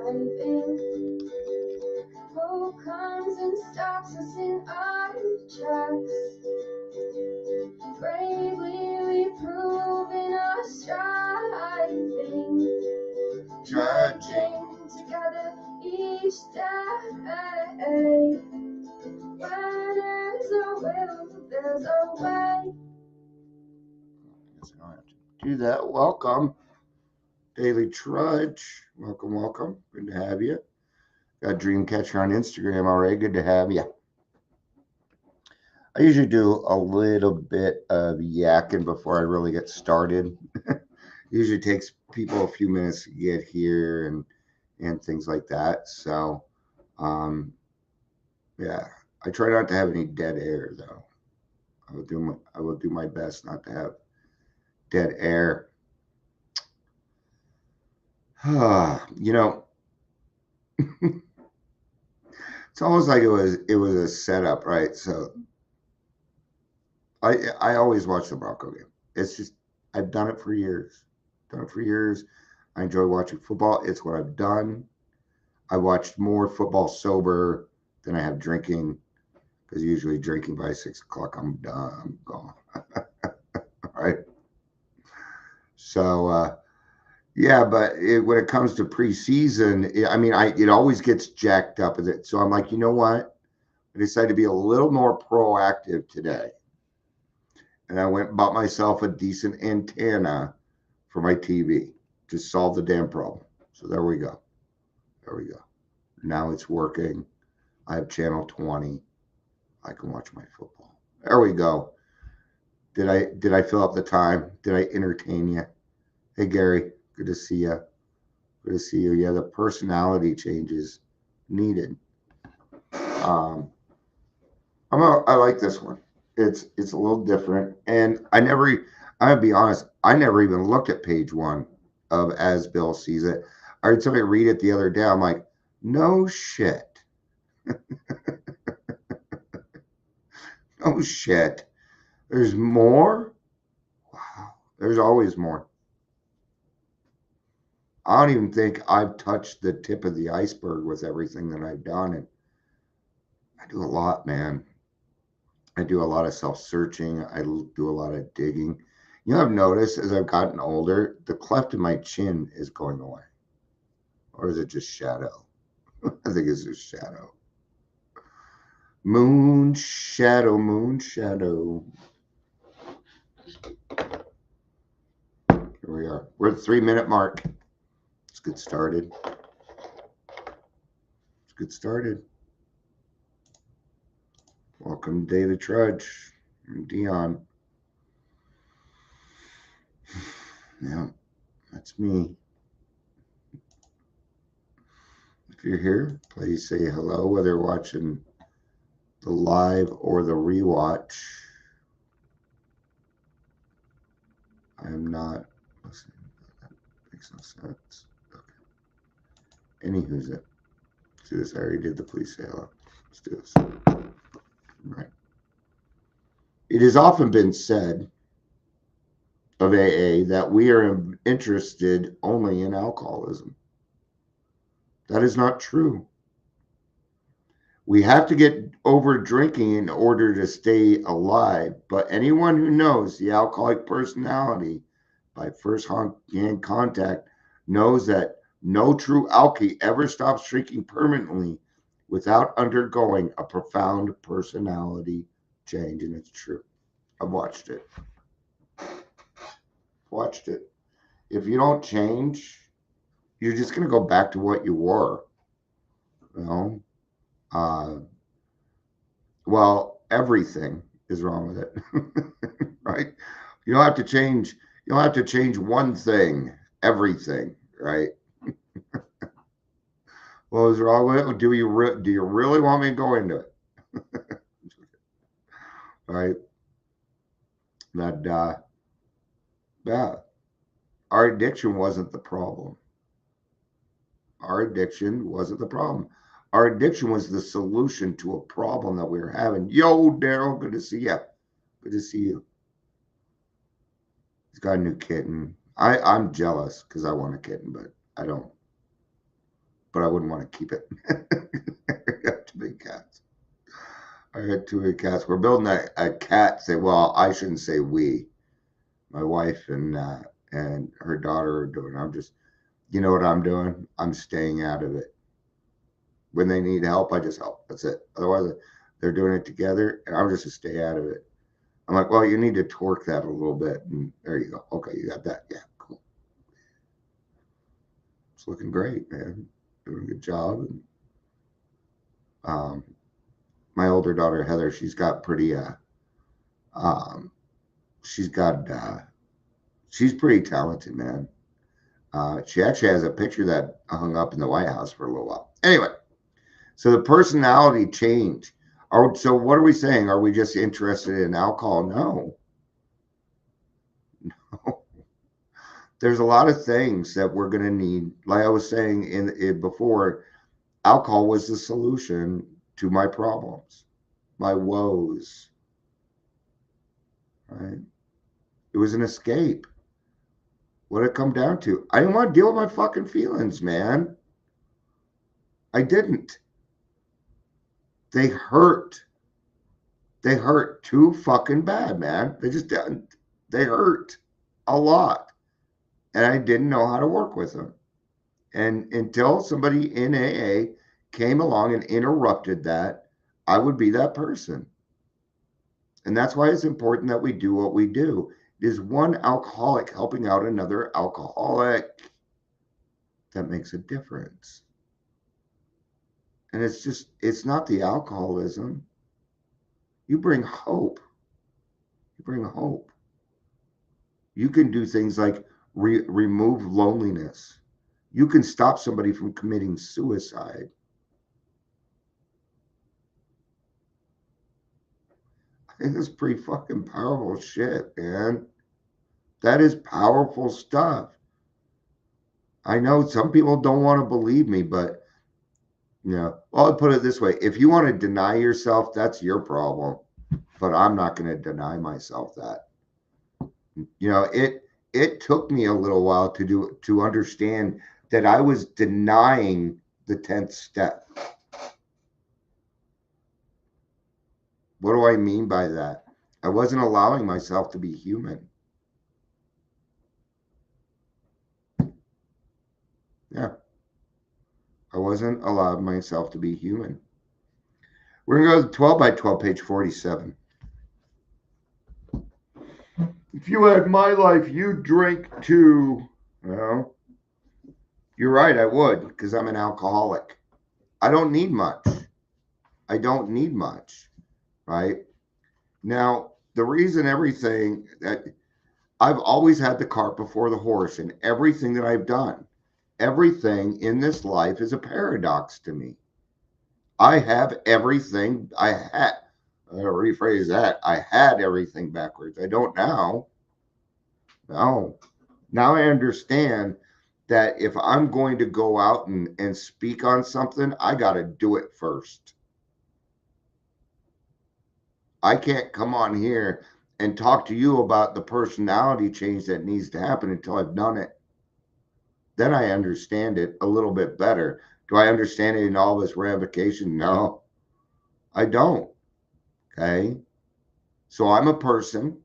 driving. Hope comes and stops us in our tracks. Bravely we prove in our striving, trudging together each day. Where there's a will, there's a way. I guess I don't have to do that. Welcome, Daily Trudge. Welcome, welcome. Good to have you. Got Dreamcatcher on Instagram already. Good to have you. I usually do a little bit of yakking before I really get started. Usually takes people a few minutes to get here and things like that. So, yeah, I try not to have any dead air though. I will do my best not to have dead air. You know, it's almost like it was a setup, right? So I always watch the Bronco game. It's just I've done it for years. Done it for years. I enjoy watching football. It's what I've done. I watched more football sober than I have drinking because usually drinking by 6 o'clock I'm done. I'm gone. All right. So yeah, but when it comes to preseason, it always gets jacked up with it. So I'm like, you know what? I decided to be a little more proactive today. And I went and bought myself a decent antenna for my TV to solve the damn problem. So there we go. There we go. Now it's working. I have channel 20. I can watch my football. There we go. Did I fill up the time? Did I entertain you? Hey Gary, good to see you. Good to see you. Yeah, the personality changes needed. I like this one. It's a little different, and I'm gonna be honest, I never even looked at page one of As Bill Sees It. I heard somebody read it the other day. I'm like, no shit, no shit. There's more. Wow, there's always more. I don't even think I've touched the tip of the iceberg with everything that I've done, and I do a lot, man. I do a lot of self-searching. I do a lot of digging. You know, I've noticed as I've gotten older, the cleft in my chin is going away. Or is it just shadow? I think it's just shadow. Moon shadow, moon shadow. Here we are. We're at the 3-minute mark. Let's get started. Let's get started. Welcome to Daily Trudge. I'm Dion. Yeah, that's me. If you're here, please say hello, whether you're watching the live or the rewatch. I am not listening. That makes no sense. Okay. Anywho's it. Let's do this. I already did the please say hello. Let's do this. Right. It has often been said of AA that we are interested only in alcoholism. That is not true. We have to get over drinking in order to stay alive, but anyone who knows the alcoholic personality by first-hand contact knows that no true alkie ever stops drinking permanently without undergoing a profound personality change, and it's true. I've watched it. Watched it. If you don't change, you're just going to go back to what you were. You know, well, everything is wrong with it, right? You don't have to change. You don't have to change one thing. Everything, right? What was wrong with it? Do you really want me to go into it? Right? That yeah, our addiction wasn't the problem. Our addiction wasn't the problem. Our addiction was the solution to a problem that we were having. Yo, Daryl, good to see you. Good to see you. He's got a new kitten. I'm jealous because I want a kitten, but I don't. but I wouldn't want to keep it. I got too many cats. I got too many cats. We're building a cat. Well, I shouldn't say we. My wife and her daughter are doing. I'm just, you know what I'm doing? I'm staying out of it. When they need help, I just help. That's it. Otherwise, they're doing it together, and I'm just to stay out of it. I'm like, well, you need to torque that a little bit, and there you go. Okay, you got that. Yeah, cool. It's looking great, man. Doing a good job. And um, my older daughter Heather, she's got pretty um, she's got she's pretty talented, man. She actually has a picture that hung up in the White House for a little while. Anyway, so the personality change. So what are we saying? Are we just interested in alcohol? No. No. There's a lot of things that we're going to need. Like I was saying in before, alcohol was the solution to my problems, my woes. Right? It was an escape. What did it come down to? I didn't want to deal with my fucking feelings, man. I didn't. They hurt. They hurt too fucking bad, man. They just didn't. They hurt a lot. And I didn't know how to work with them. And until somebody in AA came along and interrupted that, I would be that person. And that's why it's important that we do what we do. It is one alcoholic helping out another alcoholic that makes a difference. And it's not the alcoholism. You bring hope. You bring hope. You can do things like remove loneliness. You can stop somebody from committing suicide. I think that's pretty fucking powerful shit, man. That is powerful stuff. I know some people don't want to believe me, but well, I'll put it this way. If you want to deny yourself, that's your problem. But I'm not going to deny myself that. It took me a little while to understand that I was denying the 10th step. What do I mean by that? I wasn't allowing myself to be human. Yeah. I wasn't allowing myself to be human. We're going to go to 12 by 12, page 47. If you had my life, you'd drink too. Well, you're right, I would, because I'm an alcoholic. I don't need much. I don't need much, right? Now, the reason everything that I've always had the cart before the horse in everything that I've done. Everything in this life is a paradox to me. I have everything I had. I'll rephrase that. I had everything backwards. I don't now. No. Now I understand that if I'm going to go out and speak on something, I got to do it first. I can't come on here and talk to you about the personality change that needs to happen until I've done it. Then I understand it a little bit better. Do I understand it in all this ramification? No, I don't. Okay. So I'm a person.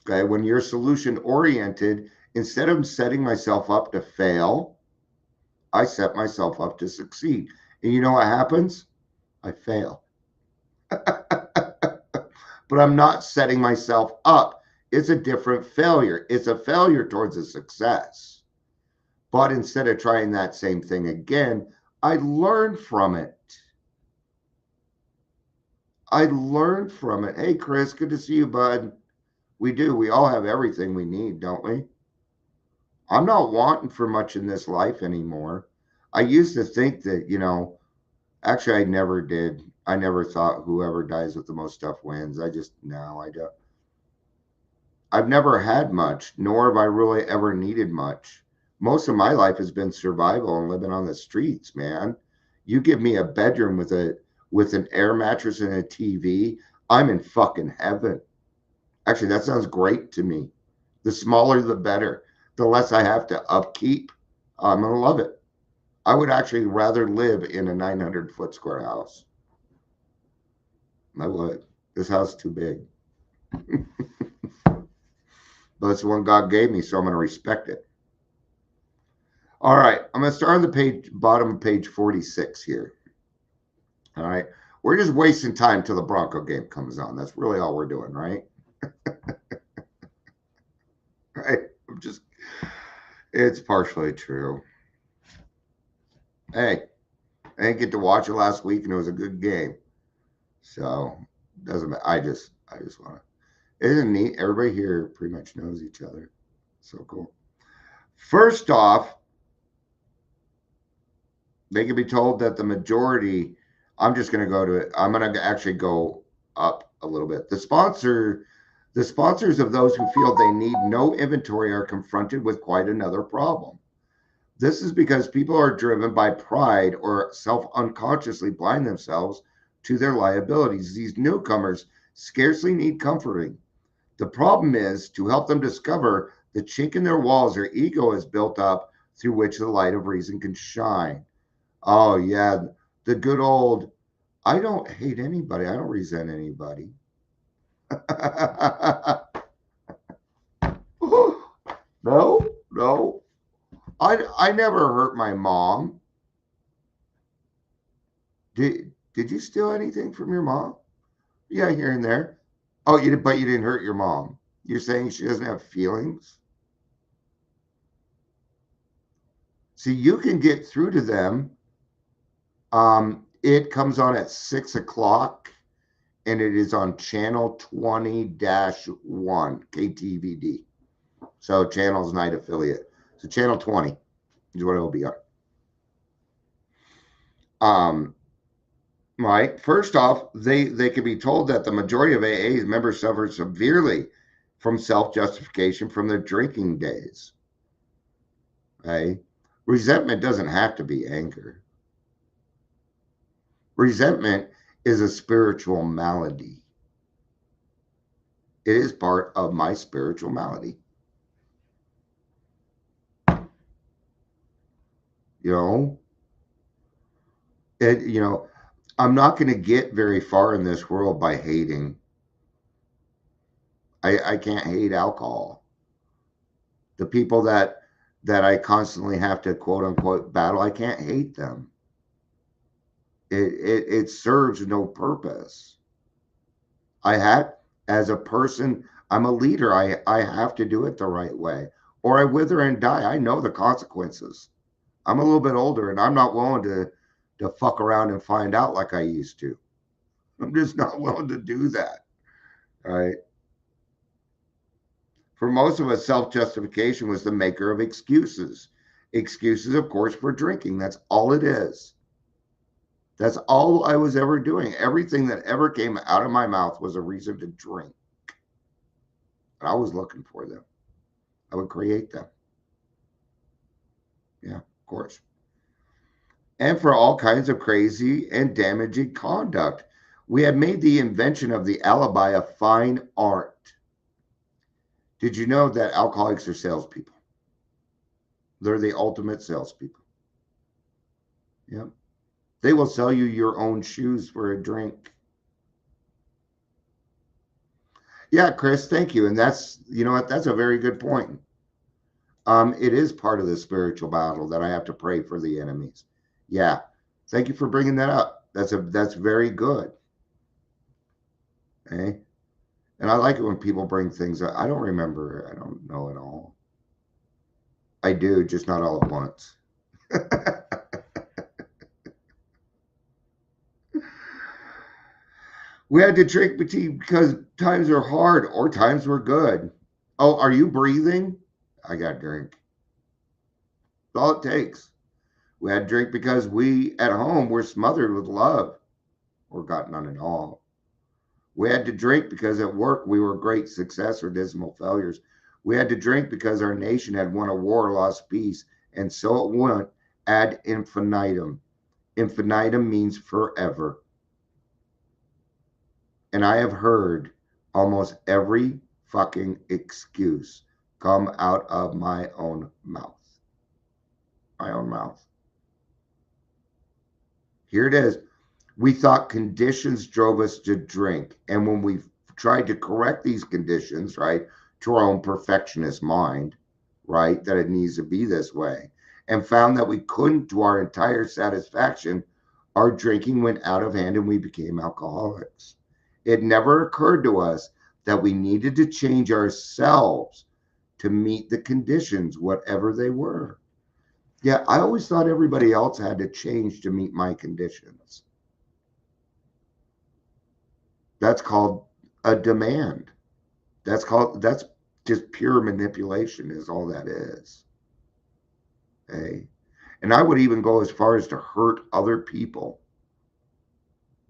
Okay. When you're solution oriented, instead of setting myself up to fail, I set myself up to succeed. And you know what happens? I fail. But I'm not setting myself up. It's a different failure. It's a failure towards a success. But instead of trying that same thing again, I learned from it. I learned from it. Hey, Chris, good to see you, bud. We do. We all have everything we need, don't we? I'm not wanting for much in this life anymore. I used to think that, actually, I never did. I never thought whoever dies with the most stuff wins. No, I don't. I've never had much, nor have I really ever needed much. Most of my life has been survival and living on the streets, man. You give me a bedroom with an air mattress and a TV, I'm in fucking heaven. Actually, that sounds great to me. The smaller, the better. The less I have to upkeep, I'm going to love it. I would actually rather live in a 900-foot square house. I would. This house is too big. But it's the one God gave me, so I'm going to respect it. All right, I'm going to start on the page, bottom of page 46 here. All right, we're just wasting time till the Bronco game comes on. That's really all we're doing, right? Right? It's partially true. Hey, I didn't get to watch it last week, and it was a good game. So doesn't matter. I just want to. Isn't it neat? Everybody here pretty much knows each other. So cool. First off, they can be told that the majority. I'm just going to go to it. I'm going to actually go up a little bit. The sponsors of those who feel they need no inventory are confronted with quite another problem. This is because people are driven by pride or self-unconsciously blind themselves to their liabilities. These newcomers scarcely need comforting. The problem is to help them discover the chink in their walls their ego has built up through which the light of reason can shine. Oh, yeah, the good old, I don't hate anybody, I don't resent anybody. No, no. I never hurt my mom. Did you steal anything from your mom? Yeah, here and there. Oh, but you didn't hurt your mom. You're saying she doesn't have feelings? See, you can get through to them. It comes on at 6 o'clock, and it is on channel 20-1 KTVD. So Channels Night affiliate. So channel 20 is what it will be on. Right. First off, they can be told that the majority of AA's members suffer severely from self-justification from their drinking days. Okay. Resentment doesn't have to be anger. Resentment is a spiritual malady. It is part of my spiritual malady. You know, I'm not going to get very far in this world by hating. I can't hate alcohol. The people that I constantly have to quote unquote battle, I can't hate them. It serves no purpose. As a person, I'm a leader. I have to do it the right way, or I wither and die. I know the consequences. I'm a little bit older, and I'm not willing to fuck around and find out like I used to. I'm just not willing to do that. Right? For most of us, self-justification was the maker of excuses. Excuses, of course, for drinking. That's all it is. That's all I was ever doing. Everything that ever came out of my mouth was a reason to drink. I was looking for them. I would create them. Yeah, of course. And for all kinds of crazy and damaging conduct. We have made the invention of the alibi a fine art. Did you know that alcoholics are salespeople? They're the ultimate salespeople. Yep. They will sell you your own shoes for a drink. Yeah, Chris, thank you. And that's, you know what, that's a very good point. It is part of the spiritual battle that I have to pray for the enemies. Yeah. Thank you for bringing that up. That's very good. Okay. And I like it when people bring things up. I don't remember. I don't know it all. I do, just not all at once. We had to drink because times are hard or times were good. Oh, are you breathing? I got drink. That's all it takes. We had to drink because we at home were smothered with love or got none at all. We had to drink because at work we were great success or dismal failures. We had to drink because our nation had won a war, lost peace, and so it went ad infinitum. Infinitum means forever. And I have heard almost every fucking excuse come out of my own mouth. My own mouth. Here it is. We thought conditions drove us to drink. And when we tried to correct these conditions, right, to our own perfectionist mind, right, that it needs to be this way, and found that we couldn't to our entire satisfaction, our drinking went out of hand and we became alcoholics. It never occurred to us that we needed to change ourselves to meet the conditions, whatever they were. Yeah, I always thought everybody else had to change to meet my conditions. That's called a demand. That's just pure manipulation, is all that is. Okay. And I would even go as far as to hurt other people.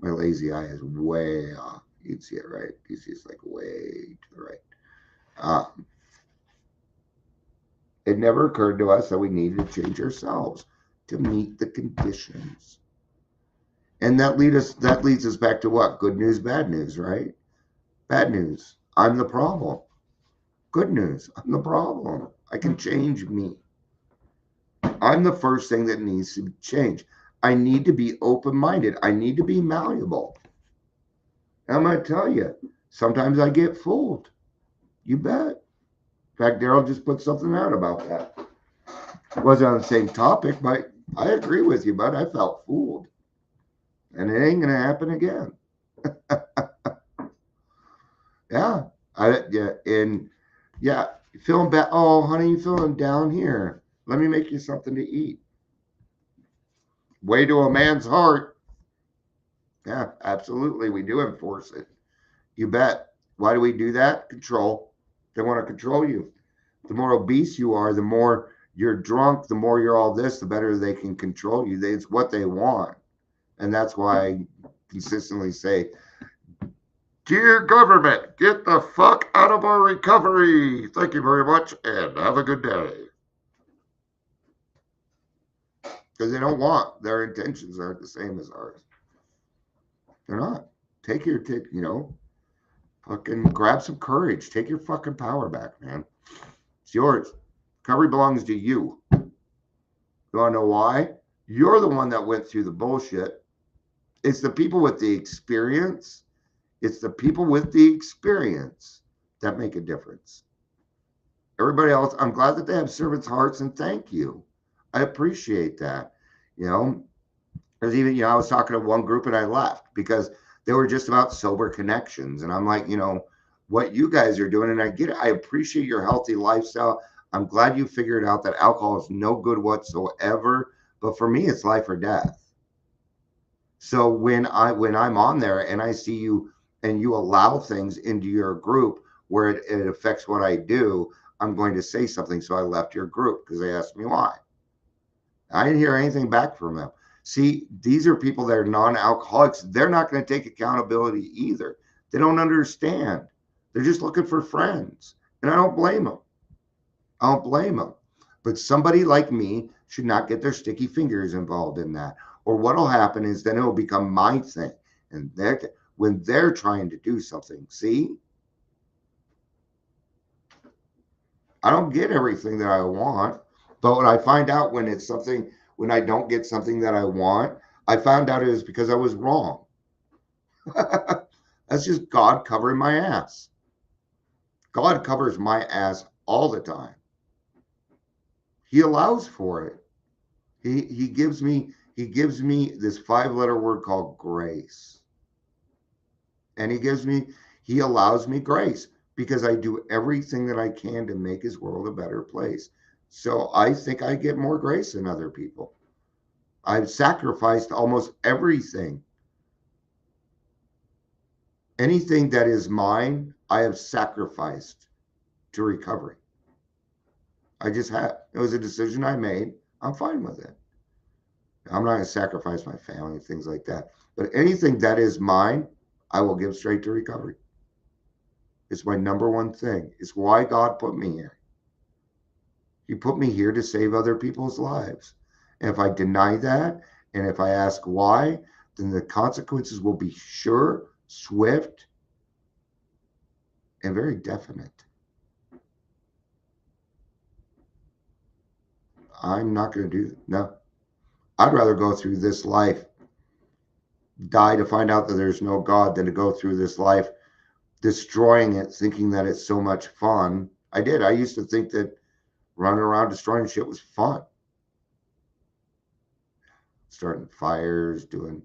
My lazy eye is way off. You'd see it, right? You see it's like way to the right. It never occurred to us that we needed to change ourselves to meet the conditions. And that leads us back to what? Good news, bad news, right? Bad news. I'm the problem. Good news. I'm the problem. I can change me. I'm the first thing that needs to change. I need to be open-minded. I need to be malleable. And I'm going to tell you, sometimes I get fooled. You bet. In fact, Daryl just put something out about that. It wasn't on the same topic, but I agree with you, bud. I felt fooled. And it ain't going to happen again. Yeah. Yeah, you feeling bad? Oh, honey, you feeling down here? Let me make you something to eat. Way to a man's heart. Yeah, absolutely. We do enforce it. You bet. Why do we do that? Control. They want to control you. The more obese you are, the more you're drunk, the more you're all this, the better they can control you. It's what they want. And that's why I consistently say, dear government, get the fuck out of our recovery. Thank you very much and have a good day. Because they don't want, their intentions aren't the same as ours. They're not. Take your, fucking grab some courage. Take your fucking power back, man. It's yours. Recovery belongs to you. You want to know why? You're the one that went through the bullshit. It's the people with the experience. It's the people with the experience that make a difference. Everybody else, I'm glad that they have servants' hearts and thank you. I appreciate that. There's even, I was talking to one group and I left because they were just about sober connections. And I'm like, what you guys are doing, and I get it. I appreciate your healthy lifestyle. I'm glad you figured out that alcohol is no good whatsoever. But for me, it's life or death. So when I'm on there and I see you and you allow things into your group where it affects what I do, I'm going to say something. So I left your group because they asked me why. I didn't hear anything back from them. See, these are people that are non-alcoholics. They're not going to take accountability either. They don't understand. They're just looking for friends. And I don't blame them. I don't blame them. But somebody like me should not get their sticky fingers involved in that. Or what'll happen is then it'll become my thing. And when they're trying to do something, see? I don't get everything that I want. But when I find out when it's something, when I don't get something that I want, I found out it was because I was wrong. That's just God covering my ass. God covers my ass all the time. He allows for it. He gives me this 5-letter word called grace. And he allows me grace because I do everything that I can to make his world a better place. So I think I get more grace than other people. I've sacrificed almost everything. Anything that is mine, I have sacrificed to recovery. I just have. It was a decision I made. I'm fine with it. I'm not going to sacrifice my family and things like that. But anything that is mine, I will give straight to recovery. It's my number one thing. It's why God put me here. He put me here to save other people's lives. And if I deny that, and if I ask why, then the consequences will be sure, swift, and very definite. I'm not going to do that. No. I'd rather go through this life die to find out that there's no God than to go through this life destroying it, thinking that it's so much fun. I did. I used to think that running around destroying shit was fun. Starting fires, doing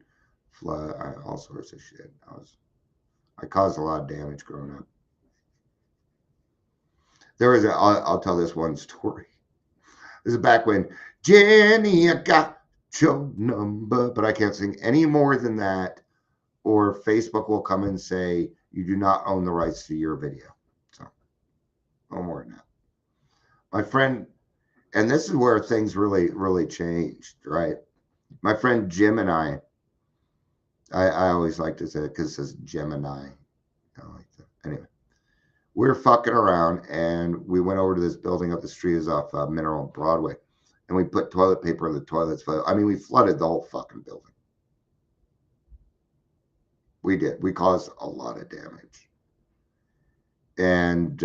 flood, all sorts of shit. I caused a lot of damage growing up. I'll tell this one story. This is back when Jenny, I got your number, but I can't sing any more than that, or Facebook will come and say you do not own the rights to your video. So no more than that. My friend, and this is where things really changed, right? My friend Jim and I always like to say it because it says Gemini. I like that. Anyway, we were fucking around and we went over to this building up the street is off Mineral Broadway, and we put toilet paper in the toilets. I mean, we flooded the whole fucking building. We did. We caused a lot of damage. And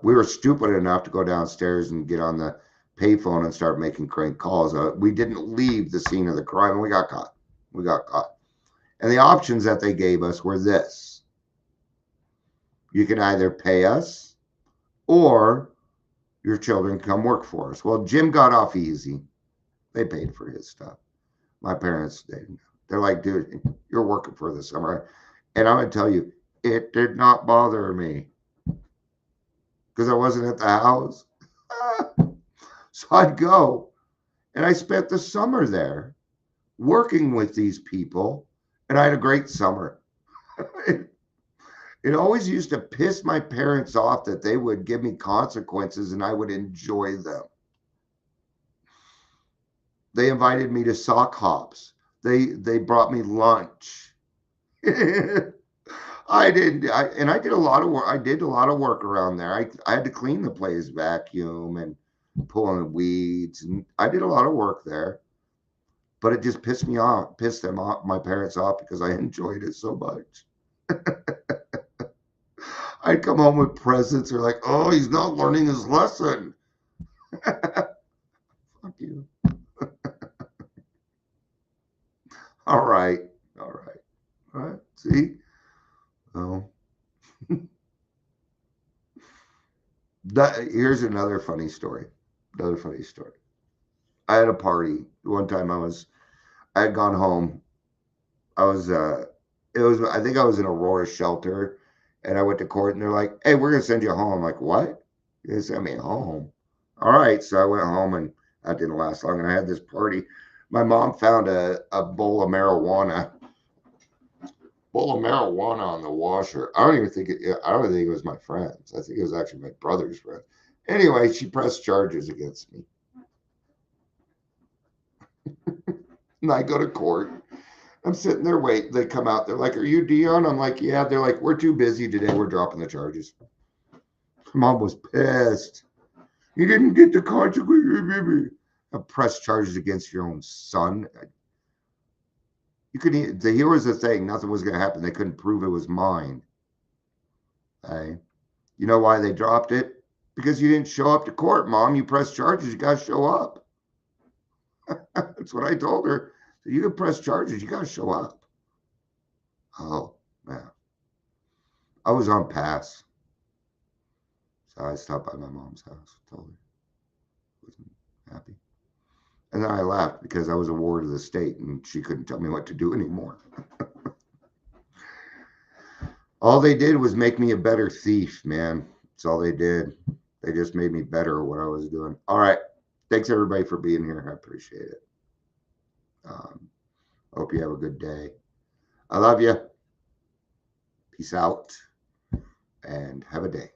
we were stupid enough to go downstairs and get on the payphone and start making crank calls. We didn't leave the scene of the crime, and we got caught. We got caught. And the options that they gave us were this. You can either pay us or your children come work for us. Well, Jim got off easy. They paid for his stuff. My parents, they're like, dude, you're working for the summer. And I'm going to tell you, it did not bother me because I wasn't at the house. So I'd go, and I spent the summer there working with these people, and I had a great summer. It always used to piss my parents off that they would give me consequences and I would enjoy them. They invited me to sock hops. They brought me lunch. I did a lot of work. I did a lot of work around there. I had to clean the place, vacuum and pulling weeds, and I did a lot of work there. But it just pissed them off, my parents off, because I enjoyed it so much. I'd come home with presents. They're like, oh, he's not learning his lesson. Fuck you. All right. All right. All right. See? Oh. Here's another funny story. Another funny story. I had a party. One time I had gone home. I think I was in Aurora shelter, and I went to court, and they're like, hey, we're going to send you home. I'm like, what? You're going to send me home? All right. So I went home, and that didn't last long, and I had this party. My mom found a bowl of marijuana on the washer. I don't think it was my friend's. I think it was actually my brother's friend. Anyway, she pressed charges against me. And I go to court. I'm sitting there waiting. They come out. They're like, are you Dion? I'm like, yeah. They're like, we're too busy today. We're dropping the charges. Mom was pissed. You didn't get the consequence. Press charges against your own son. Here was the thing. Nothing was going to happen. They couldn't prove it was mine. Okay. You know why they dropped it? Because you didn't show up to court, Mom. You press charges. You got to show up. That's what I told her. So you can press charges. You got to show up. Oh, man. I was on pass. So I stopped by my mom's house. Told her. Wasn't happy. And then I left because I was a ward of the state and she couldn't tell me what to do anymore. All they did was make me a better thief, man. That's all they did. They just made me better at what I was doing. All right. Thanks, everybody, for being here. I appreciate it. Hope you have a good day. I love you. Peace out and have a day.